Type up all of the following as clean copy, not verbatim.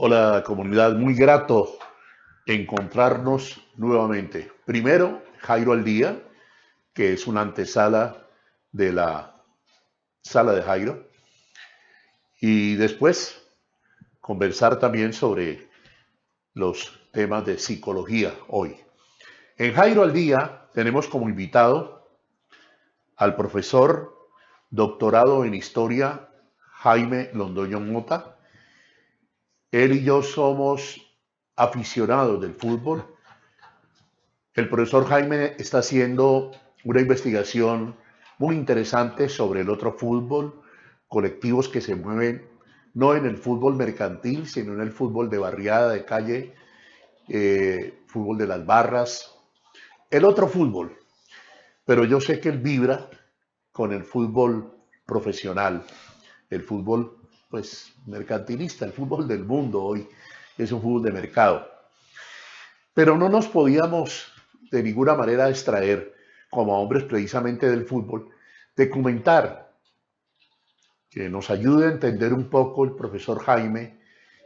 Hola comunidad, muy grato encontrarnos nuevamente. Primero, Jairo al Día, que es una antesala de la sala de Jairo. Y después, conversar también sobre los temas de psicología hoy. En Jairo al Día tenemos como invitado al profesor doctorado en Historia Jaime Londoño Mota. Él y yo somos aficionados del fútbol. El profesor Jaime está haciendo una investigación muy interesante sobre el otro fútbol, colectivos que se mueven no en el fútbol mercantil, sino en el fútbol de barriada, de calle, fútbol de las barras, el otro fútbol. Pero yo sé que él vibra con el fútbol profesional, el fútbol pues mercantilista, el fútbol del mundo hoy es un fútbol de mercado. Pero no nos podíamos de ninguna manera extraer, como hombres precisamente del fútbol, de comentar, que nos ayude a entender un poco el profesor Jaime,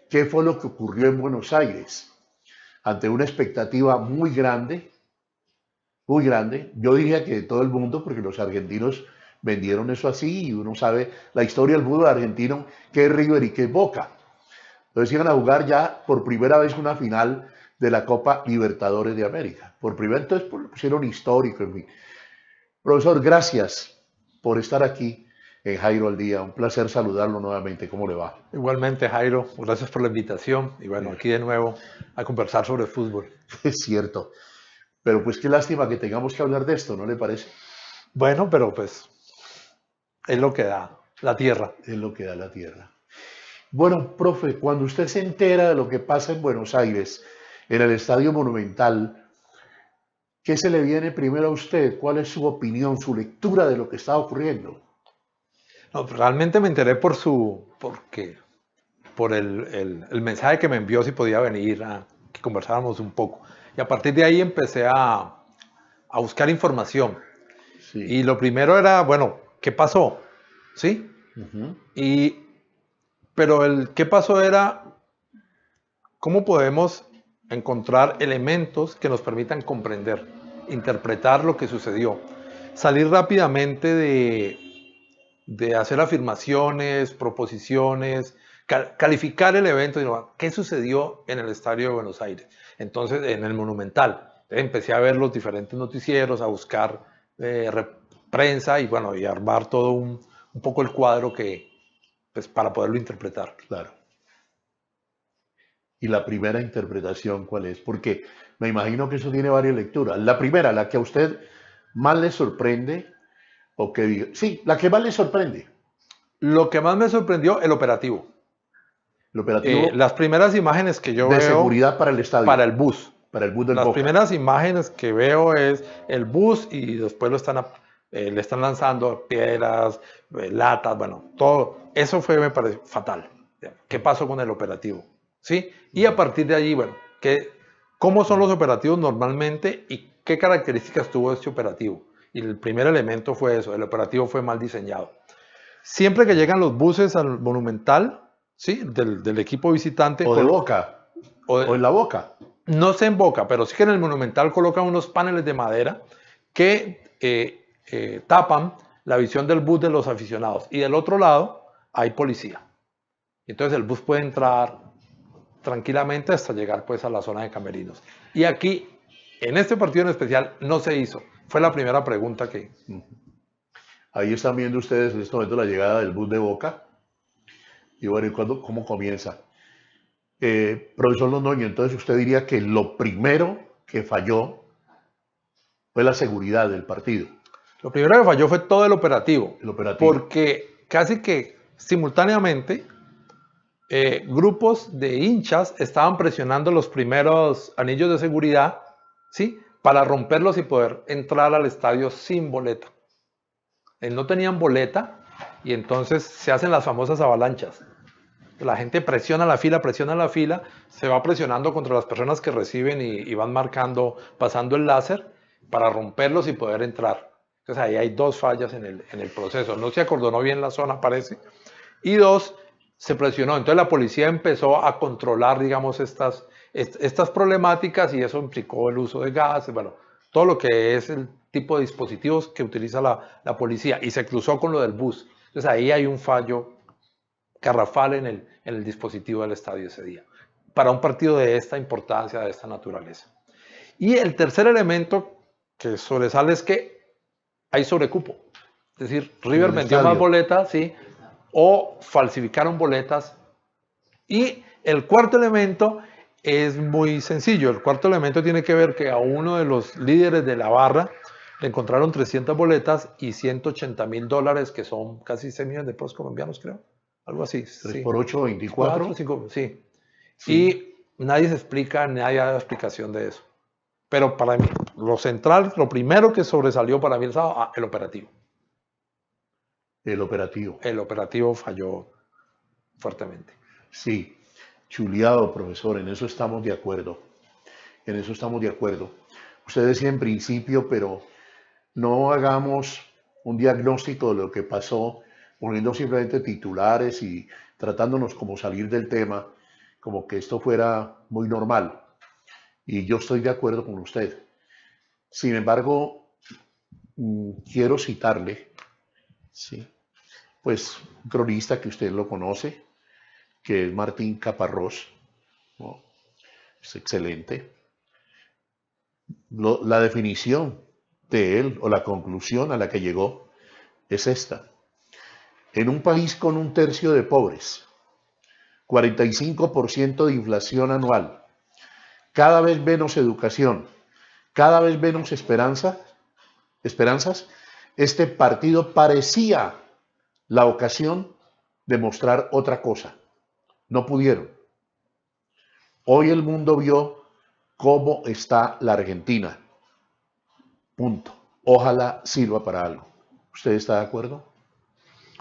qué fue lo que ocurrió en Buenos Aires, ante una expectativa muy grande, yo diría que de todo el mundo, porque los argentinos vendieron eso así, y uno sabe la historia del fútbol argentino, qué es River y qué es Boca. Entonces iban a jugar ya por primera vez una final de la Copa Libertadores de América. Por primera, entonces pusieron histórico, en fin. Profesor, gracias por estar aquí en Jairo al Día. Un placer saludarlo nuevamente. ¿Cómo le va? Igualmente, Jairo, gracias por la invitación. Y bueno, aquí de nuevo a conversar sobre fútbol. Es cierto. Pero pues qué lástima que tengamos que hablar de esto, ¿no le parece? Bueno, pero pues es lo que da la tierra. Es lo que da la tierra. Bueno, profe, cuando usted se entera de lo que pasa en Buenos Aires, en el Estadio Monumental, ¿qué se le viene primero a usted? ¿Cuál es su opinión, su lectura de lo que está ocurriendo? No, realmente me enteré por el mensaje que me envió si podía venir a que conversáramos un poco. Y a partir de ahí empecé a buscar información. Sí. Y lo primero era, bueno, ¿qué pasó? ¿Sí? Pero el qué pasó era cómo podemos encontrar elementos que nos permitan comprender, interpretar lo que sucedió, salir rápidamente de hacer afirmaciones, proposiciones, calificar el evento y qué sucedió en el Estadio de Buenos Aires. Entonces, en el Monumental, empecé a ver los diferentes noticieros, a buscar prensa y bueno, y armar todo un poco el cuadro pues, para poderlo interpretar. Claro. ¿Y la primera interpretación cuál es? Porque me imagino que eso tiene varias lecturas. La primera, la que a usted más le sorprende, o que diga, sí, la que más le sorprende. Lo que más me sorprendió, el operativo. El operativo las primeras imágenes que yo de veo... seguridad para el estadio. Para el bus. Para el bus del Las Boca. primeras imágenes que veo es el bus y después le están lanzando piedras, latas, bueno, todo. Eso me pareció fatal. ¿Qué pasó con el operativo? ¿Sí? Y a partir de allí, bueno, ¿cómo son los operativos normalmente y qué características tuvo este operativo? Y el primer elemento fue eso, el operativo fue mal diseñado. Siempre que llegan los buses al Monumental, ¿sí? del equipo visitante. O de Boca. O en la Boca. No sé en Boca, pero sí que en el Monumental colocan unos paneles de madera que tapan la visión del bus de los aficionados. Y del otro lado hay policía. Entonces el bus puede entrar tranquilamente hasta llegar pues a la zona de camerinos. Y aquí, en este partido en especial, no se hizo. Fue la primera pregunta que... Ahí están viendo ustedes en este momento la llegada del bus de Boca. Y bueno, ¿cómo comienza? Profesor Londoño, entonces usted diría que lo primero que falló fue la seguridad del partido. Lo primero que falló fue todo el operativo. El operativo. Porque casi que simultáneamente grupos de hinchas estaban presionando los primeros anillos de seguridad, ¿sí? Para romperlos y poder entrar al estadio sin boleta. No tenían boleta y entonces se hacen las famosas avalanchas. La gente presiona la fila, se va presionando contra las personas que reciben y van marcando, pasando el láser para romperlos y poder entrar. Entonces ahí hay dos fallas en el proceso. No se acordonó bien la zona, parece. Y dos, se presionó. Entonces la policía empezó a controlar, digamos, estas problemáticas y eso implicó el uso de gases, bueno, todo lo que es el tipo de dispositivos que utiliza la policía y se cruzó con lo del bus. Entonces ahí hay un fallo garrafal en el dispositivo del estadio ese día, para un partido de esta importancia, de esta naturaleza. Y el tercer elemento que sobresale es que hay sobrecupo. Es decir, River vendió más boletas, ¿sí? O falsificaron boletas. Y el cuarto elemento es muy sencillo. El cuarto elemento tiene que ver que a uno de los líderes de la barra le encontraron 300 boletas y $180.000, que son casi 6 millones de pesos colombianos, creo. Algo así. 3 por 8, 24. 5, sí. Y nadie se explica, nadie da explicación de eso. Pero para mí, lo central, lo primero que sobresalió para mí el sábado, el operativo. El operativo. El operativo falló fuertemente. Sí, chuleado, profesor, en eso estamos de acuerdo. En eso estamos de acuerdo. Usted decía en principio, pero no hagamos un diagnóstico de lo que pasó, poniendo simplemente titulares y tratándonos como salir del tema, como que esto fuera muy normal. Y yo estoy de acuerdo con usted. Sin embargo, quiero citarle, ¿sí? Pues un cronista que usted lo conoce, que es Martín Caparrós, ¿no? Es excelente. La definición de él o la conclusión a la que llegó es esta. En un país con 1/3 de pobres, 45% de inflación anual, cada vez menos educación, cada vez menos esperanzas, este partido parecía la ocasión de mostrar otra cosa. No pudieron. Hoy el mundo vio cómo está la Argentina. Punto. Ojalá sirva para algo. ¿Usted está de acuerdo?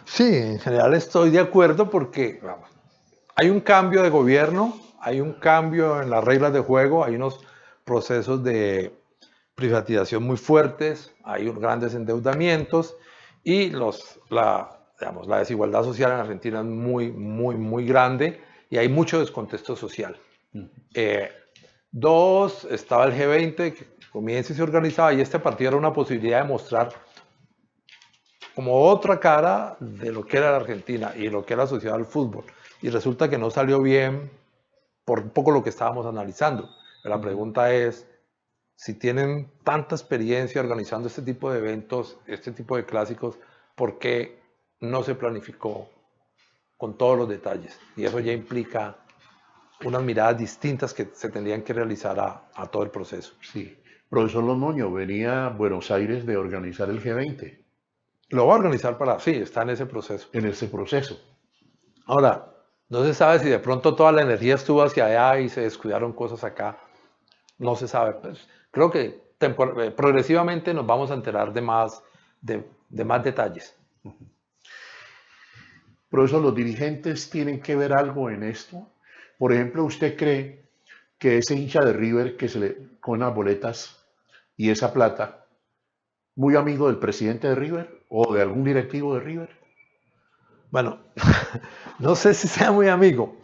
Sí, en general estoy de acuerdo porque vamos, hay un cambio de gobierno, hay un cambio en las reglas de juego, hay unos procesos de privatización muy fuertes, hay grandes endeudamientos y la desigualdad social en Argentina es muy grande y hay mucho descontexto social. Dos, estaba el G20 que comienza y se organizaba y este partido era una posibilidad de mostrar como otra cara de lo que era la Argentina y lo que era asociado al fútbol. Y resulta que no salió bien por un poco lo que estábamos analizando. La pregunta es, si tienen tanta experiencia organizando este tipo de eventos, este tipo de clásicos, ¿por qué no se planificó con todos los detalles? Y eso ya implica unas miradas distintas que se tendrían que realizar a todo el proceso. Sí. Profesor Londoño venía a Buenos Aires de organizar el G20. Lo va a organizar sí, está en ese proceso. En ese proceso. Ahora, no se sabe si de pronto toda la energía estuvo hacia allá y se descuidaron cosas acá. No se sabe. Pues, creo que progresivamente nos vamos a enterar de más detalles. Profesor, ¿los dirigentes tienen que ver algo en esto? Por ejemplo, ¿usted cree que ese hincha de River que con las boletas y esa plata, muy amigo del presidente de River o de algún directivo de River? Bueno, no sé si sea muy amigo.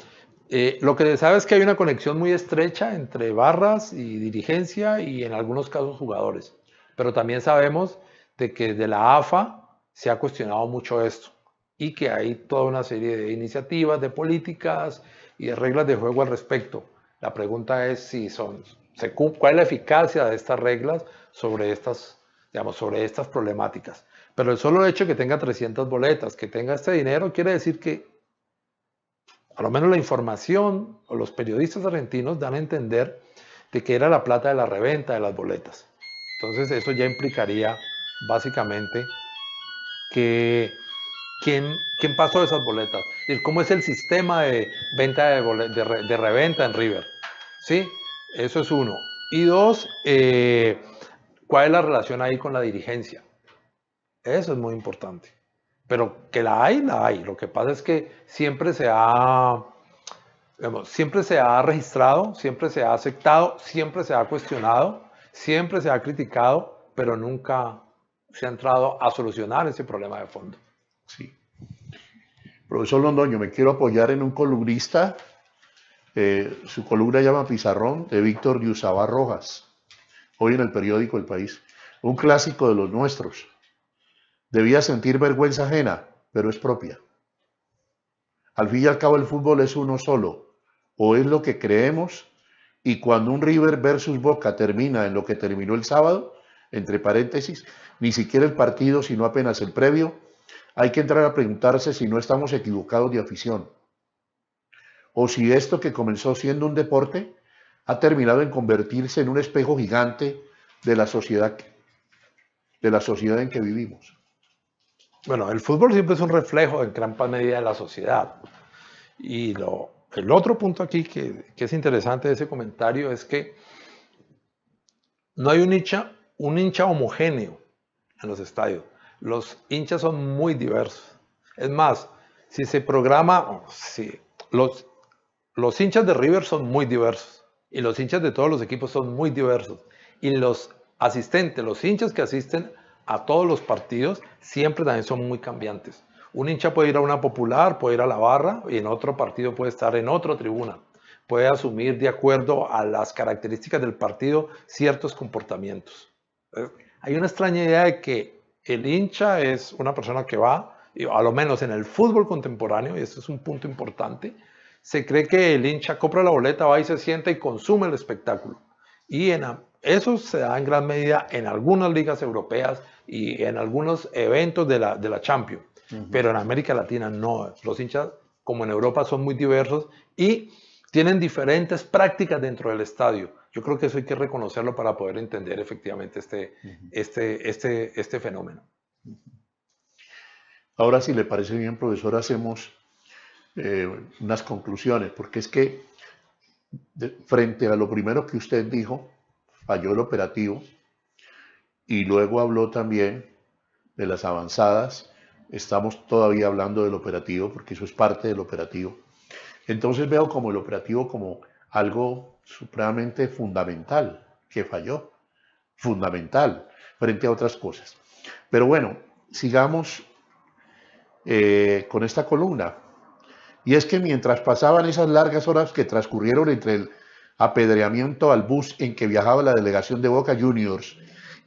Lo que se sabe es que hay una conexión muy estrecha entre barras y dirigencia y en algunos casos jugadores. Pero también sabemos de que de la AFA se ha cuestionado mucho esto y que hay toda una serie de iniciativas, de políticas y de reglas de juego al respecto. La pregunta es si cuál es la eficacia de estas reglas sobre estas problemáticas. Pero el solo hecho de que tenga 300 boletas, que tenga este dinero, quiere decir que a lo menos la información o los periodistas argentinos dan a entender de que era la plata de la reventa de las boletas. Entonces eso ya implicaría básicamente que ¿quién pasó esas boletas? ¿Cómo es el sistema de venta de reventa en River? ¿Sí? Eso es uno. Y dos, ¿cuál es la relación ahí con la dirigencia? Eso es muy importante. Pero que la hay, la hay. Lo que pasa es que siempre se ha registrado, siempre se ha aceptado, siempre se ha cuestionado, siempre se ha criticado, pero nunca se ha entrado a solucionar ese problema de fondo. Sí. Profesor Londoño, me quiero apoyar en un columnista, su columna llama Pizarrón, de Víctor Diosabá Rojas, hoy en el periódico El País, un clásico de los nuestros. Debía sentir vergüenza ajena, pero es propia. Al fin y al cabo el fútbol es uno solo, o es lo que creemos, y cuando un River versus Boca termina en lo que terminó el sábado, entre paréntesis, ni siquiera el partido, sino apenas el previo, hay que entrar a preguntarse si no estamos equivocados de afición, o si esto que comenzó siendo un deporte ha terminado en convertirse en un espejo gigante de la sociedad en que vivimos. Bueno, el fútbol siempre es un reflejo en gran medida de la sociedad. Y el otro punto aquí que es interesante de ese comentario es que no hay un hincha homogéneo en los estadios. Los hinchas son muy diversos. Es más, si se programa, si los hinchas de River son muy diversos y los hinchas de todos los equipos son muy diversos. Y los asistentes, los hinchas que asisten a todos los partidos siempre también son muy cambiantes. Un hincha puede ir a una popular, puede ir a la barra y en otro partido puede estar en otra tribuna. Puede asumir de acuerdo a las características del partido ciertos comportamientos. Hay una extraña idea de que el hincha es una persona que va, a lo menos en el fútbol contemporáneo, y esto es un punto importante, se cree que el hincha compra la boleta, va y se sienta y consume el espectáculo. Y eso se da en gran medida en algunas ligas europeas y en algunos eventos de la Champions. Pero en América Latina no. Los hinchas, como en Europa, son muy diversos y tienen diferentes prácticas dentro del estadio. Yo creo que eso hay que reconocerlo para poder entender efectivamente este fenómeno. Ahora, si le parece bien, profesor, hacemos unas conclusiones, porque es que frente a lo primero que usted dijo, falló el operativo, y luego habló también de las avanzadas. Estamos todavía hablando del operativo, porque eso es parte del operativo. Entonces veo como el operativo como algo supremamente fundamental, que falló, fundamental, frente a otras cosas. Pero bueno, sigamos con esta columna. Y es que mientras pasaban esas largas horas que transcurrieron entre el apedreamiento al bus en que viajaba la delegación de Boca Juniors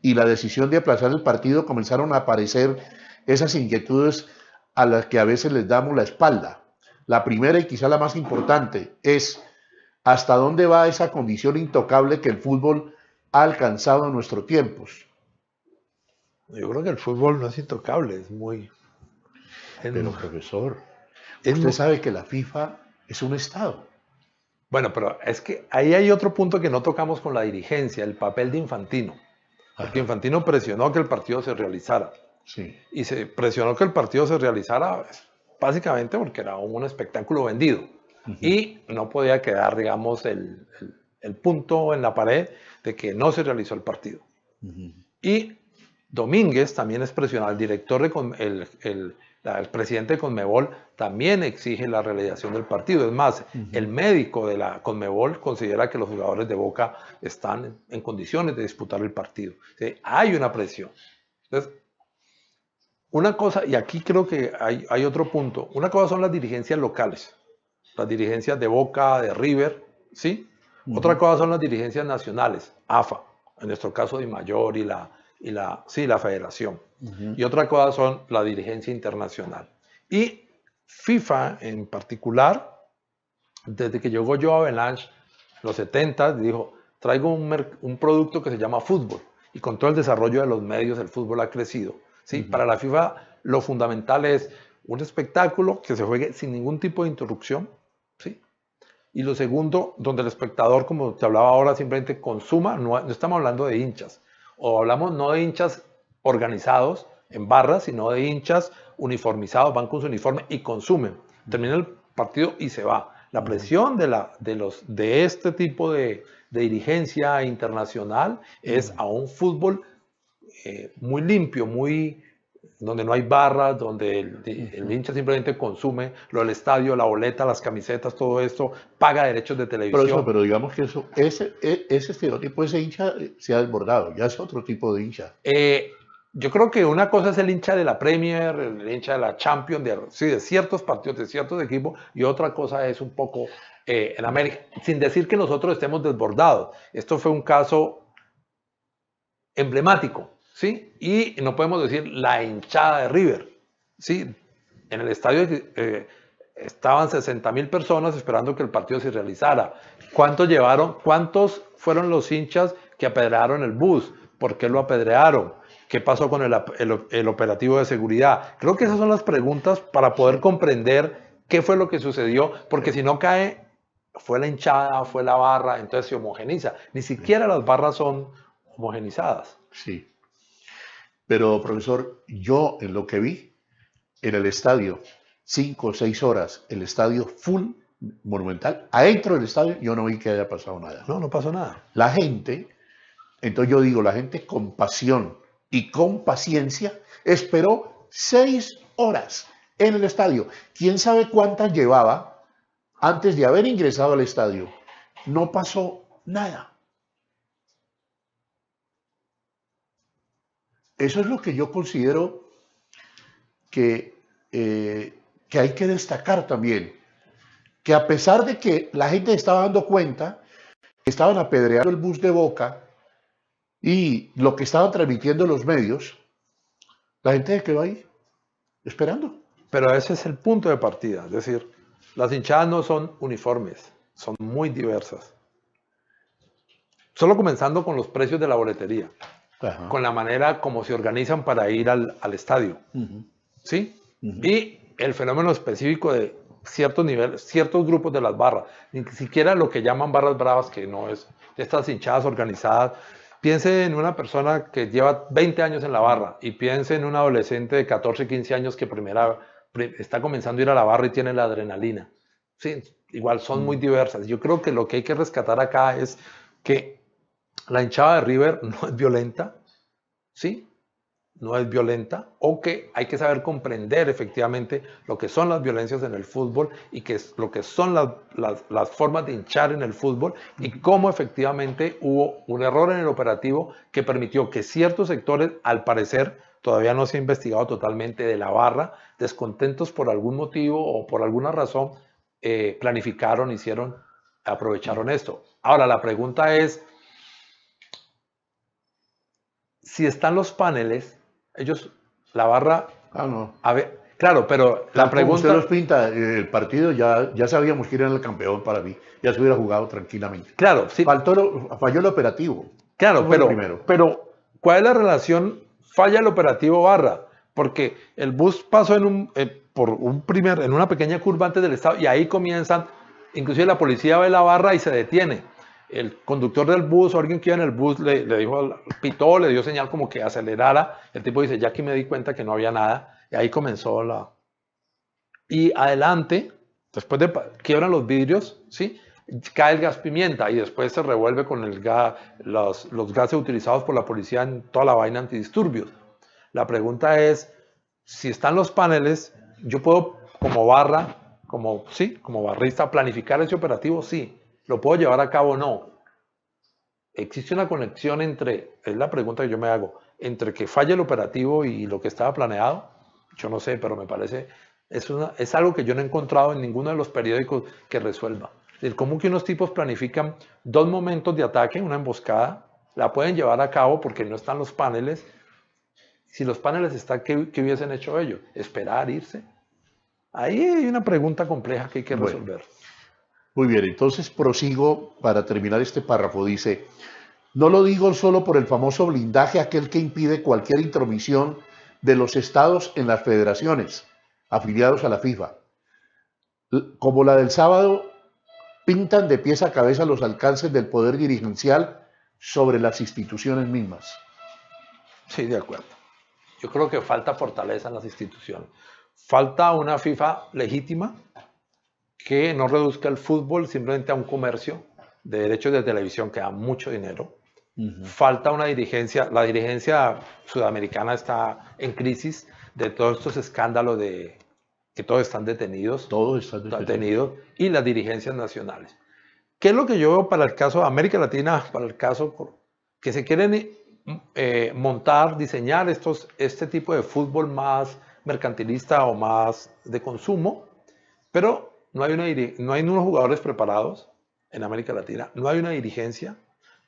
y la decisión de aplazar el partido, comenzaron a aparecer esas inquietudes a las que a veces les damos la espalda. La primera y quizá la más importante es ¿hasta dónde va esa condición intocable que el fútbol ha alcanzado en nuestros tiempos? Yo creo que el fútbol no es intocable, es muy... Pero profesor, usted sabe que la FIFA es un Estado. Bueno, pero es que ahí hay otro punto que no tocamos con la dirigencia, el papel de Infantino. Porque Infantino presionó que el partido se realizara. Sí. Y se presionó que el partido se realizara básicamente porque era un espectáculo vendido. Y no podía quedar, digamos, el punto en la pared de que no se realizó el partido. Y Domínguez también es presionado, el director de el presidente de Conmebol también exige la realización del partido. Es más, el médico de la Conmebol considera que los jugadores de Boca están en condiciones de disputar el partido. ¿Sí? Hay una presión. Entonces, una cosa, y aquí creo que hay otro punto, una cosa son las dirigencias locales, las dirigencias de Boca, de River, ¿sí? Otra cosa son las dirigencias nacionales, AFA, en nuestro caso DIMAYOR y la federación. Y otra cosa son la dirigencia internacional. Y FIFA en particular, desde que llegó Joao Avalanche en los 70, dijo, traigo un producto que se llama fútbol. Y con todo el desarrollo de los medios, el fútbol ha crecido. ¿Sí? Para la FIFA lo fundamental es un espectáculo que se juegue sin ningún tipo de interrupción. ¿Sí? Y lo segundo, donde el espectador, como te hablaba ahora, simplemente consuma, no estamos hablando de hinchas. O hablamos no de hinchas organizados en barras, sino de hinchas uniformizados, van con su uniforme y consumen. Termina el partido y se va. La presión de este tipo de dirigencia internacional es a un fútbol muy limpio, donde no hay barras, donde el hincha simplemente consume lo del estadio, la boleta, las camisetas, todo esto, paga derechos de televisión. Pero digamos que ese estereotipo, ese hincha se ha desbordado, ya es otro tipo de hincha. Yo creo que una cosa es el hincha de la Premier, el hincha de la Champions, sí, de ciertos partidos, de ciertos equipos, y otra cosa es un poco en América, sin decir que nosotros estemos desbordados. Esto fue un caso emblemático, ¿sí? Y no podemos decir la hinchada de River, ¿sí? En el estadio estaban 60.000 personas esperando que el partido se realizara. ¿Cuántos llevaron? ¿Cuántos fueron los hinchas que apedrearon el bus? ¿Por qué lo apedrearon? ¿Qué pasó con el operativo de seguridad? Creo que esas son las preguntas para poder comprender qué fue lo que sucedió, porque si no cae, fue la hinchada, fue la barra, entonces se homogeniza. Ni siquiera las barras son homogenizadas. Sí. Pero, profesor, yo en lo que vi en el estadio, 5 o 6 horas, el estadio full, monumental, adentro del estadio yo no vi que haya pasado nada. No, no pasó nada. La gente, entonces yo digo, la gente con pasión y con paciencia esperó 6 horas en el estadio. ¿Quién sabe cuántas llevaba antes de haber ingresado al estadio? No pasó nada. Eso es lo que yo considero que hay que destacar también. Que a pesar de que la gente estaba dando cuenta que estaban apedreando el bus de Boca y lo que estaban transmitiendo los medios, la gente se quedó ahí, esperando. Pero ese es el punto de partida. Es decir, las hinchadas no son uniformes, son muy diversas. Solo comenzando con los precios de la boletería, Ajá. con la manera como se organizan para ir al estadio. ¿Sí? Y el fenómeno específico de ciertos niveles, ciertos grupos de las barras, ni siquiera lo que llaman barras bravas, que no es de estas hinchadas organizadas. Piense en una persona que lleva 20 años en la barra y piense en un adolescente de 14, 15 años que está comenzando a ir a la barra y tiene la adrenalina. Sí, igual son muy diversas. Yo creo que lo que hay que rescatar acá es que la hinchada de River no es violenta, ¿sí? No es violenta, o que hay que saber comprender efectivamente lo que son las violencias en el fútbol y lo que son las formas de hinchar en el fútbol y cómo efectivamente hubo un error en el operativo que permitió que ciertos sectores, al parecer, todavía no se ha investigado totalmente, de la barra, descontentos por algún motivo o por alguna razón, planificaron, aprovecharon esto. Ahora, la pregunta es, si están los paneles, ellos, la barra, no. a ver, claro, pero la pregunta... Como usted los pinta, el partido ya sabíamos que era el campeón para mí, ya se hubiera jugado tranquilamente. Claro, sí. Falló el operativo. Claro, pero ¿cuál es la relación falla el operativo barra? Porque el bus pasó en una pequeña curva antes del estado y ahí comienzan, inclusive la policía ve la barra y se detiene. El conductor del bus o alguien que iba en el bus le dijo, pitó, le dio señal como que acelerara. El tipo dice, ya aquí me di cuenta que no había nada. Y ahí comenzó Y adelante, después de quiebran los vidrios, ¿sí? Cae el gas pimienta y después se revuelve con los gases utilizados por la policía en toda la vaina antidisturbios. La pregunta es, si están los paneles, yo puedo como barra, como barrista, planificar ese operativo, sí. ¿Lo puedo llevar a cabo o no? ¿Existe una conexión es la pregunta que yo me hago, entre que falle el operativo y lo que estaba planeado? Yo no sé, pero me parece, es algo que yo no he encontrado en ninguno de los periódicos que resuelva. Es decir, cómo que unos tipos planifican 2 momentos de ataque, una emboscada, la pueden llevar a cabo porque no están los paneles. Si los paneles están, ¿qué hubiesen hecho ellos? ¿Esperar, irse? Ahí hay una pregunta compleja que hay que resolver. Muy bien, entonces prosigo para terminar este párrafo. Dice, no lo digo solo por el famoso blindaje, aquel que impide cualquier intromisión de los estados en las federaciones afiliados a la FIFA. Como la del sábado, pintan de pies a cabeza los alcances del poder dirigencial sobre las instituciones mismas. Sí, de acuerdo. Yo creo que falta fortaleza en las instituciones. Falta una FIFA legítima que no reduzca el fútbol simplemente a un comercio de derechos de televisión que da mucho dinero. Falta una dirigencia, la dirigencia sudamericana está en crisis de todos estos escándalos de que todos están detenidos. Todos están detenidos. Y las dirigencias nacionales. ¿Qué es lo que yo veo para el caso de América Latina, para el caso que se quieren montar, diseñar este tipo de fútbol más mercantilista o más de consumo, pero no hay unos jugadores preparados en América Latina, no hay una dirigencia,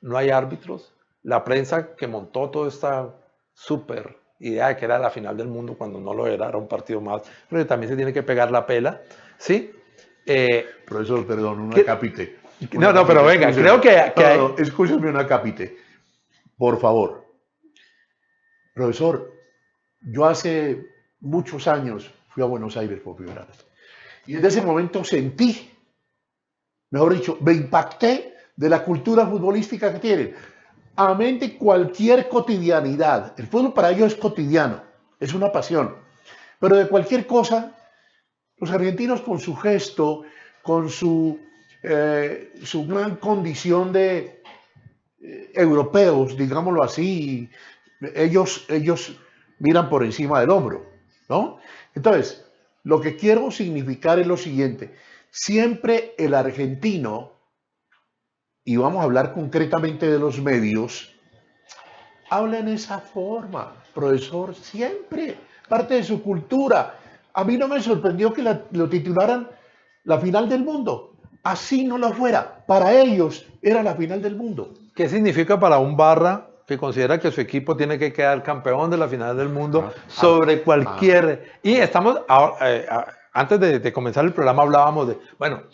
no hay árbitros, la prensa que montó toda esta súper idea de que era la final del mundo cuando no lo era un partido más, pero también se tiene que pegar la pela, ¿sí? Profesor, perdón, una capite. No, pero venga, creo que hay... No, escúchame una capite, por favor. Profesor, yo hace muchos años fui a Buenos Aires por primera vez. Y desde ese momento sentí, mejor dicho, me impacté de la cultura futbolística que tienen. Amén de cualquier cotidianidad. El fútbol para ellos es cotidiano, es una pasión. Pero de cualquier cosa, los argentinos con su gesto, con su gran condición de europeos, digámoslo así, ellos miran por encima del hombro, ¿no? Entonces, lo que quiero significar es lo siguiente. Siempre el argentino, y vamos a hablar concretamente de los medios, habla en esa forma, profesor, siempre, parte de su cultura. A mí no me sorprendió que lo titularan la final del mundo. Así no lo fuera. Para ellos era la final del mundo. ¿Qué significa para un Barra que considera que su equipo tiene que quedar campeón de la final del mundo sobre cualquier... Y estamos, antes de comenzar el programa hablábamos de, bueno,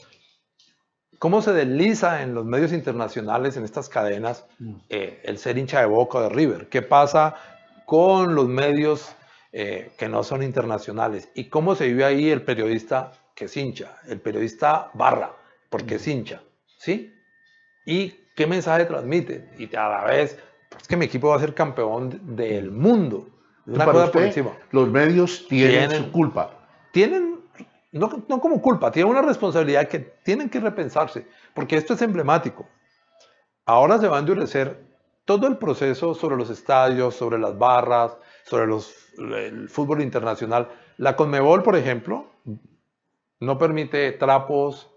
cómo se desliza en los medios internacionales, en estas cadenas, el ser hincha de Boca o de River. ¿Qué pasa con los medios que no son internacionales? ¿Y cómo se vive ahí el periodista que es hincha? El periodista Barra, porque es hincha, ¿sí? ¿Y qué mensaje transmite? Y a la vez, pues que mi equipo va a ser campeón del mundo. Una cosa por encima. Los medios tienen su culpa. Tienen, no como culpa, tienen una responsabilidad que tienen que repensarse, porque esto es emblemático. Ahora se va a endurecer todo el proceso sobre los estadios, sobre las barras, sobre el fútbol internacional. La Conmebol, por ejemplo, no permite trapos,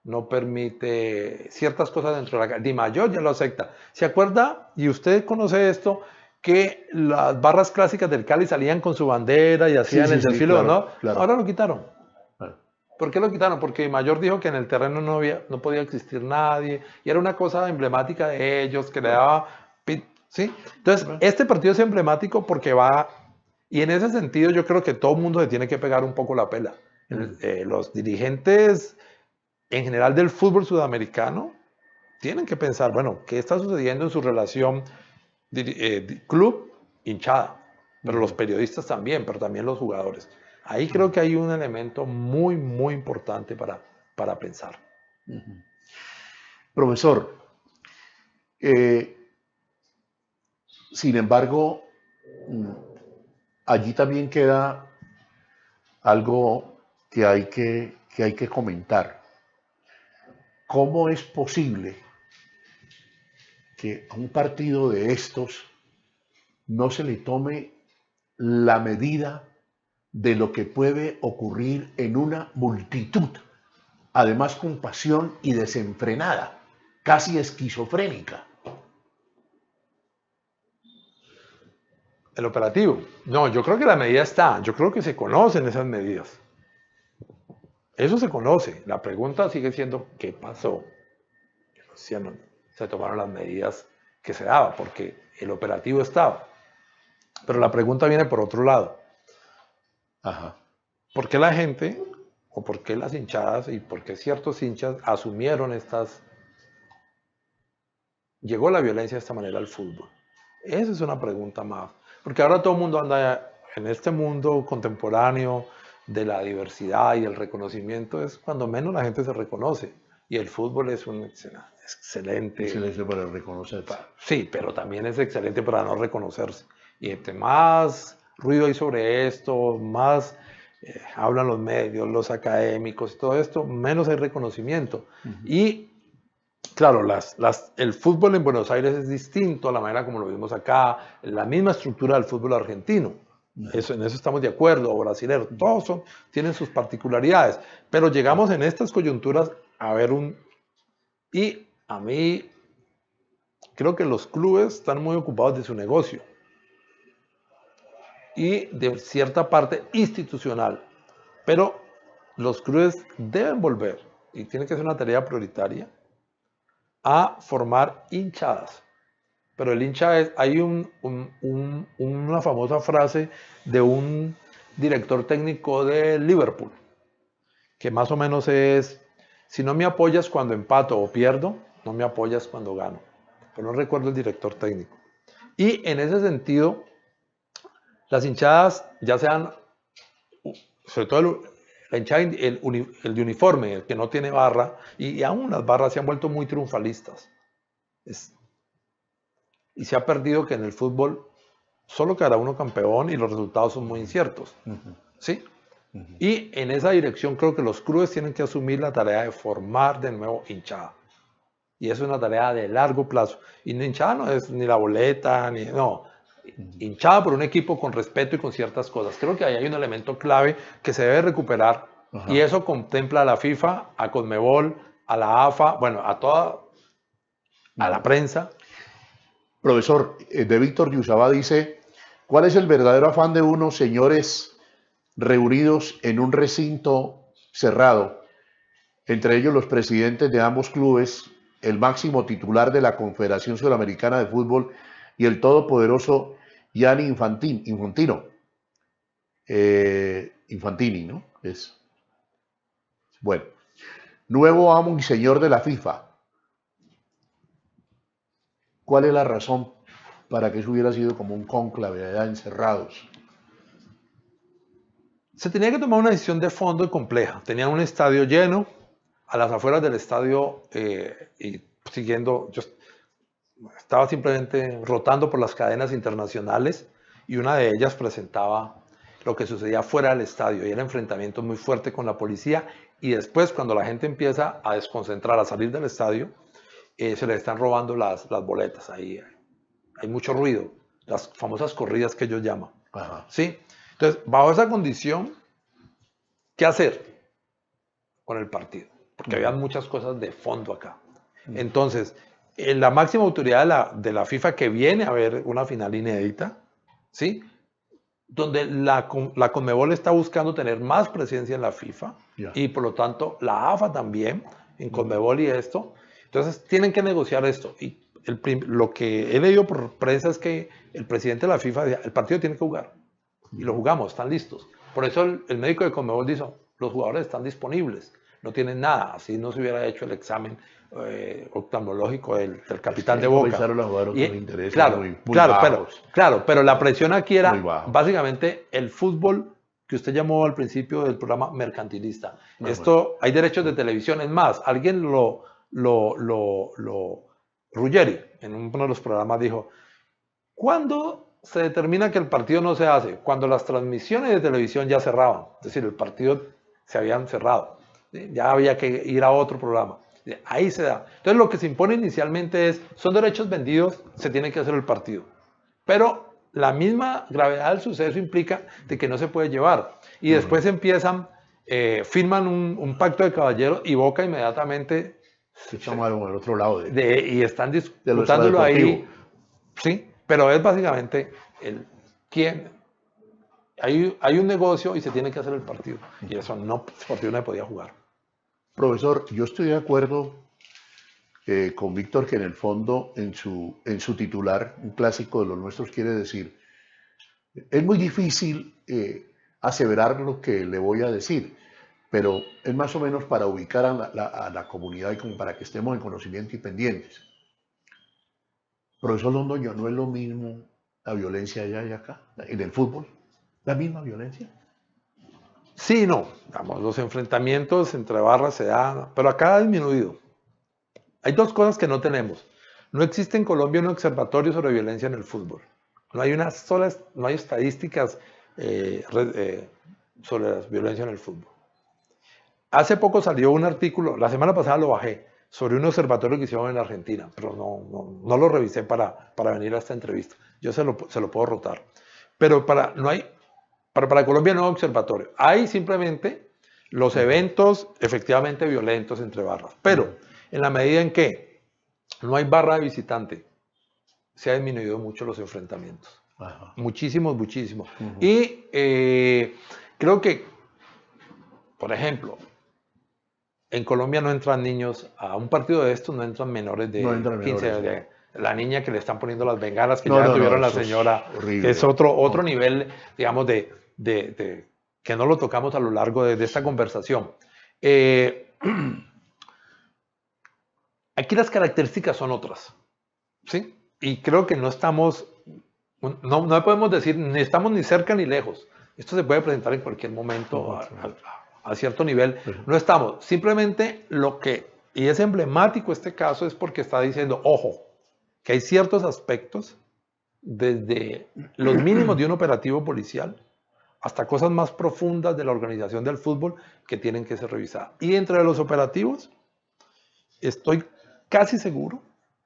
no permite ciertas cosas dentro de la... Di Mayor ya lo acepta. ¿Se acuerda, y usted conoce esto, que las barras clásicas del Cali salían con su bandera y hacían el desfile, claro, ¿no? Claro. Ahora lo quitaron. ¿Por qué lo quitaron? Porque Di Mayor dijo que en el terreno no podía existir nadie, y era una cosa emblemática de ellos, que le daba... ¿sí? Entonces, este partido es emblemático porque va... Y en ese sentido yo creo que todo el mundo se tiene que pegar un poco la pela. Los dirigentes en general del fútbol sudamericano tienen que pensar, bueno, ¿qué está sucediendo en su relación club-hinchada? Pero los periodistas también, pero también los jugadores. Ahí creo que hay un elemento muy, muy importante para pensar. Profesor, sin embargo, allí también queda algo que hay que comentar. ¿Cómo es posible que a un partido de estos no se le tome la medida de lo que puede ocurrir en una multitud, además con pasión y desenfrenada, casi esquizofrénica? El operativo. No, yo creo que la medida está, yo creo que se conocen esas medidas. Eso se conoce. La pregunta sigue siendo, ¿qué pasó? Se tomaron las medidas que se daban, porque el operativo estaba. Pero la pregunta viene por otro lado. Ajá. ¿Por qué la gente, o por qué las hinchadas, y por qué ciertos hinchas asumieron llegó la violencia de esta manera al fútbol? Esa es una pregunta más. Porque ahora todo el mundo anda en este mundo contemporáneo de la diversidad y el reconocimiento, es cuando menos la gente se reconoce. Y el fútbol es un excelente... Excelente para reconocerse. Sí, pero también es excelente para no reconocerse. Y entre más ruido hay sobre esto, más hablan los medios, los académicos, todo esto, menos hay reconocimiento. Y claro, el fútbol en Buenos Aires es distinto a la manera como lo vimos acá, la misma estructura del fútbol argentino. En eso estamos de acuerdo, o brasileños, todos tienen sus particularidades, pero llegamos en estas coyunturas a ver y a mí creo que los clubes están muy ocupados de su negocio y de cierta parte institucional, pero los clubes deben volver, y tiene que ser una tarea prioritaria, a formar hinchadas. Pero el hincha es, hay una famosa frase de un director técnico de Liverpool, que más o menos es, si no me apoyas cuando empato o pierdo, no me apoyas cuando gano. Pero no recuerdo el director técnico. Y en ese sentido, las hinchadas, ya sean, sobre todo la hinchada, el de uniforme, el que no tiene barra, y aún las barras se han vuelto muy triunfalistas. Y se ha perdido que en el fútbol solo quedará uno campeón y los resultados son muy inciertos. ¿Sí? Y en esa dirección creo que los clubes tienen que asumir la tarea de formar de nuevo hinchada. Y eso es una tarea de largo plazo. Y hinchada no es ni la boleta, ni no. Hinchada por un equipo con respeto y con ciertas cosas. Creo que ahí hay un elemento clave que se debe recuperar. Ajá. Y eso contempla a la FIFA, a Conmebol, a la AFA, bueno, a toda, a la prensa. Profesor, de Víctor Yusabá dice, ¿cuál es el verdadero afán de unos señores reunidos en un recinto cerrado, entre ellos los presidentes de ambos clubes, el máximo titular de la Confederación Sudamericana de Fútbol y el todopoderoso Gianni Infantini, ¿no? Es bueno, nuevo amo y señor de la FIFA? ¿Cuál es la razón para que eso hubiera sido como un cónclave allá encerrados? Se tenía que tomar una decisión de fondo y compleja. Tenían un estadio lleno, a las afueras del estadio, y siguiendo, yo estaba simplemente rotando por las cadenas internacionales y una de ellas presentaba lo que sucedía fuera del estadio y era enfrentamiento muy fuerte con la policía, y después cuando la gente empieza a desconcentrar, a salir del estadio, se le están robando las boletas. Ahí hay mucho ruido, las famosas corridas que ellos llaman. Ajá. ¿Sí? Entonces, bajo esa condición, ¿qué hacer con el partido? Porque había muchas cosas de fondo acá. Entonces, la máxima autoridad de la FIFA, que viene a ver una final inédita, ¿sí? Donde la Conmebol está buscando tener más presencia en la FIFA, y por lo tanto la AFA también, en Conmebol y esto. Entonces, tienen que negociar esto. Y lo que he leído por prensa es que el presidente de la FIFA dice, el partido tiene que jugar. Y lo jugamos, están listos. Por eso el médico de Conmebol dijo, los jugadores están disponibles, no tienen nada, así no se hubiera hecho el examen oftalmológico del capitán de Boca. Comenzaron a jugar otros intereses claro, pero la presión aquí era básicamente el fútbol que usted llamó al principio del programa mercantilista. Hay derechos de televisión, es más, alguien Ruggeri, en uno de los programas dijo, ¿cuándo se determina que el partido no se hace? Cuando las transmisiones de televisión ya cerraban, es decir, el partido se habían cerrado, ¿sí? Ya había que ir a otro programa, ahí se da. Entonces lo que se impone inicialmente son derechos vendidos, se tiene que hacer el partido, pero la misma gravedad del suceso implica de que no se puede llevar, y después empiezan, firman un pacto de caballeros y Boca inmediatamente se llamaron al otro lado y están disputándolo ahí, sí. Pero es básicamente hay un negocio y se tiene que hacer el partido. Y eso ese partido no se podía jugar. Profesor, yo estoy de acuerdo con Víctor que en el fondo, en su titular, un clásico de los nuestros, quiere decir, es muy difícil aseverar lo que le voy a decir, pero es más o menos para ubicar a la comunidad y como para que estemos en conocimiento y pendientes. Profesor Londoño, ¿no es lo mismo la violencia allá y acá, en el fútbol? ¿La misma violencia? Sí, no. Digamos, los enfrentamientos entre barras se dan, pero acá ha disminuido. Hay dos cosas que no tenemos. No existe en Colombia un observatorio sobre violencia en el fútbol. No hay estadísticas sobre la violencia en el fútbol. Hace poco salió un artículo, la semana pasada lo bajé, sobre un observatorio que hicieron en Argentina, pero no lo revisé para venir a esta entrevista. Yo se lo puedo rotar. Pero para Colombia no hay observatorio. Hay simplemente los eventos efectivamente violentos entre barras. Pero en la medida en que no hay barra de visitante se ha disminuido mucho los enfrentamientos. Ajá. Muchísimos, muchísimos. Y creo que, por ejemplo, en Colombia no entran niños, a un partido de estos no entran menores de 15 años. La niña que le están poniendo las bengalas, que ya tuvieron la señora, que es otro nivel, digamos, que no lo tocamos a lo largo de esta conversación. Aquí las características son otras, ¿sí? Y creo que no podemos decir, ni estamos ni cerca ni lejos. Esto se puede presentar en cualquier momento a cierto nivel. No estamos. Simplemente y es emblemático este caso, es porque está diciendo, ojo, que hay ciertos aspectos, desde los mínimos de un operativo policial hasta cosas más profundas de la organización del fútbol, que tienen que ser revisadas. Y entre los operativos, estoy casi seguro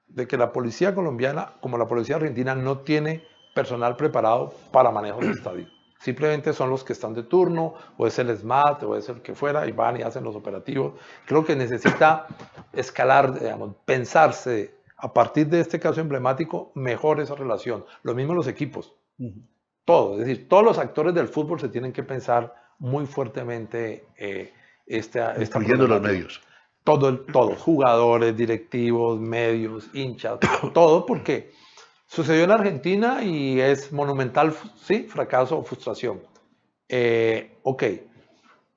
de que la policía colombiana, como la policía argentina, no tiene personal preparado para manejo del estadio. Simplemente son los que están de turno, o es el SMAT, o es el que fuera, y van y hacen los operativos. Creo que necesita escalar, digamos, pensarse, a partir de este caso emblemático, mejor esa relación. Lo mismo los equipos. Todo, es decir, todos los actores del fútbol se tienen que pensar muy fuertemente incluyendo los medios. Todos, jugadores, directivos, medios, hinchas, todo, porque sucedió en Argentina y es monumental, sí, fracaso o frustración. Ok,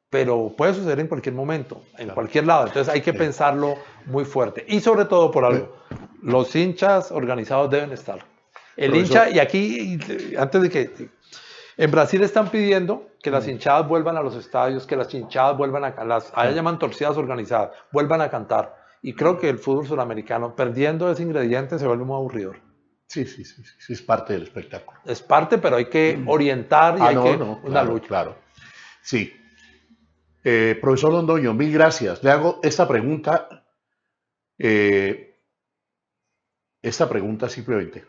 pero puede suceder en cualquier momento, en cualquier lado. Entonces hay que pensarlo muy fuerte. Y sobre todo por algo, los hinchas organizados deben estar. El hincha, y aquí, antes de que... En Brasil están pidiendo que las hinchadas vuelvan a los estadios, que las hinchadas vuelvan allá llaman torcidas organizadas, vuelvan a cantar. Y creo que el fútbol sudamericano, perdiendo ese ingrediente, se vuelve muy aburridor. Sí, es parte del espectáculo. Es parte, pero hay que orientar y una lucha. Claro. Sí. Profesor Londoño, mil gracias. Le hago esta pregunta simplemente.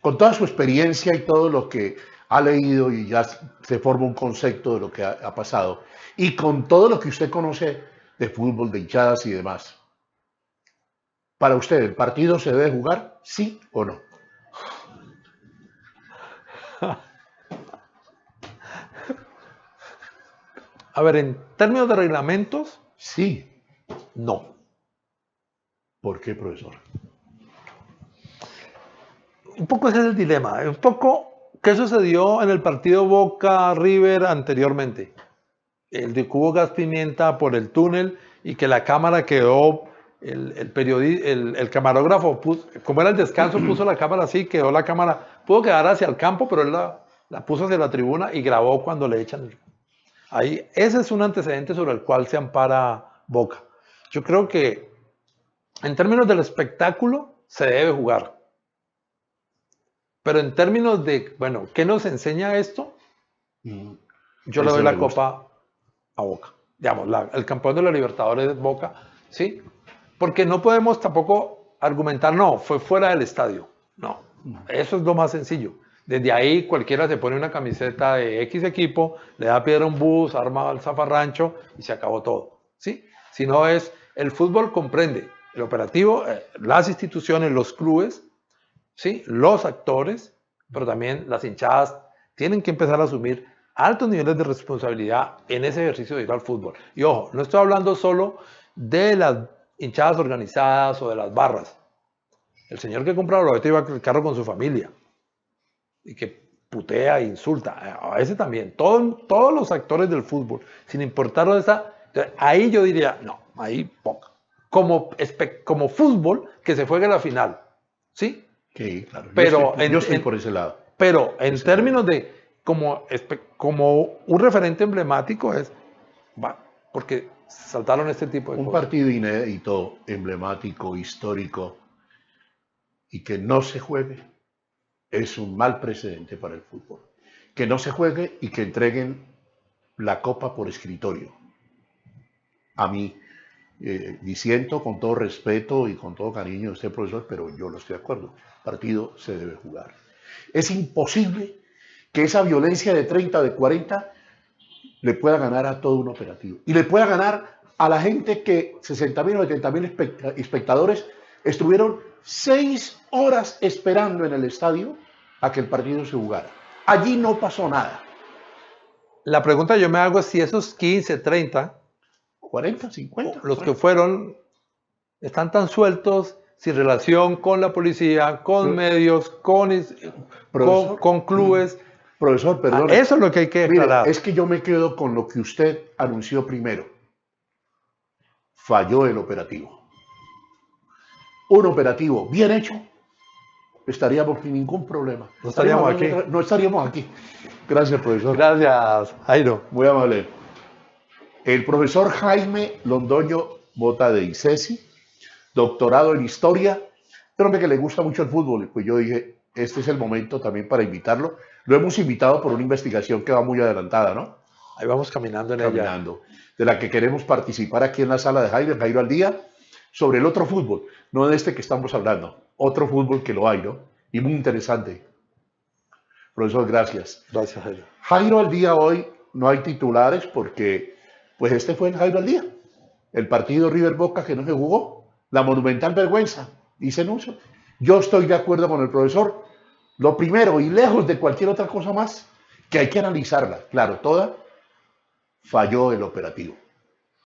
Con toda su experiencia y todo lo que ha leído y ya se forma un concepto de lo que ha pasado, y con todo lo que usted conoce de fútbol, de hinchadas y demás, para usted, ¿el partido se debe jugar, sí o no? A ver, en términos de reglamentos, sí. No. ¿Por qué, profesor? Un poco ese es el dilema. Un poco, ¿qué sucedió en el partido Boca-River anteriormente? El de Cubo Gas Pimienta por el túnel, y que la cámara quedó, el camarógrafo, como era el descanso, puso la cámara así, quedó la cámara, pudo quedar hacia el campo, pero él la puso hacia la tribuna y grabó cuando le echan. Ahí, ese es un antecedente sobre el cual se ampara Boca. Yo creo que en términos del espectáculo se debe jugar. Pero en términos de, bueno, ¿qué nos enseña esto? Yo le doy la copa a Boca. Digamos, el campeón de la Libertadores es Boca, ¿sí? Porque no podemos tampoco argumentar, no, fue fuera del estadio. No, eso es lo más sencillo. Desde ahí cualquiera se pone una camiseta de X equipo, le da piedra a un bus, arma al zafarrancho y se acabó todo, ¿sí? Si no es, el fútbol comprende el operativo, las instituciones, los clubes, ¿sí? Los actores, pero también las hinchadas tienen que empezar a asumir altos niveles de responsabilidad en ese ejercicio de ir al fútbol. Y ojo, no estoy hablando solo de las hinchadas organizadas o de las barras. El señor que compra la boleta iba al carro con su familia y que putea e insulta. A ese también. Todos los actores del fútbol, sin importar ahí yo diría, no, ahí poco. Como fútbol que se juegue la final, ¿sí? Sí, claro. Pero yo estoy por ese lado. Pero en términos de como un referente emblemático porque saltaron este tipo de cosas. Un partido inédito, emblemático, histórico, y que no se juegue, es un mal precedente para el fútbol. Que no se juegue y que entreguen la copa por escritorio. A mí, disiento con todo respeto y con todo cariño a usted, profesor, pero yo no estoy de acuerdo. El partido se debe jugar. Es imposible que esa violencia de 30, de 40, le pueda ganar a todo un operativo. Y le pueda ganar a la gente que 60.000 o 70.000 espectadores Estuvieron 6 horas esperando en el estadio a que el partido se jugara. Allí no pasó nada. La pregunta que yo me hago es si esos 15, 30, 40, 50. los que fueron, están tan sueltos, sin relación con la policía, con medios, con clubes. Profesor, perdón. Eso es lo que hay que aclarar. Es que yo me quedo con lo que usted anunció primero. Falló el operativo. Un operativo bien hecho, estaríamos sin ningún problema. No estaríamos aquí. No estaríamos aquí. Gracias, profesor. Gracias, Jairo. Muy amable. El profesor Jaime Londoño Mota de ICESI, doctorado en Historia, un hombre que le gusta mucho el fútbol. Pues yo dije, este es el momento también para invitarlo. Lo hemos invitado por una investigación que va muy adelantada, ¿no? Ahí vamos caminando en ella. De la que queremos participar aquí en la sala de Jairo al Día, sobre el otro fútbol, no de este que estamos hablando, otro fútbol que lo hay, ¿no? Y muy interesante. Profesor, gracias. Gracias, Jairo. Jairo al Día hoy no hay titulares porque, pues este fue el Jairo al Día. El partido River Boca que no se jugó, la monumental vergüenza, dice Nuso. Yo estoy de acuerdo con el profesor. Lo primero, y lejos de cualquier otra cosa más, que hay que analizarla. Claro, toda falló el operativo.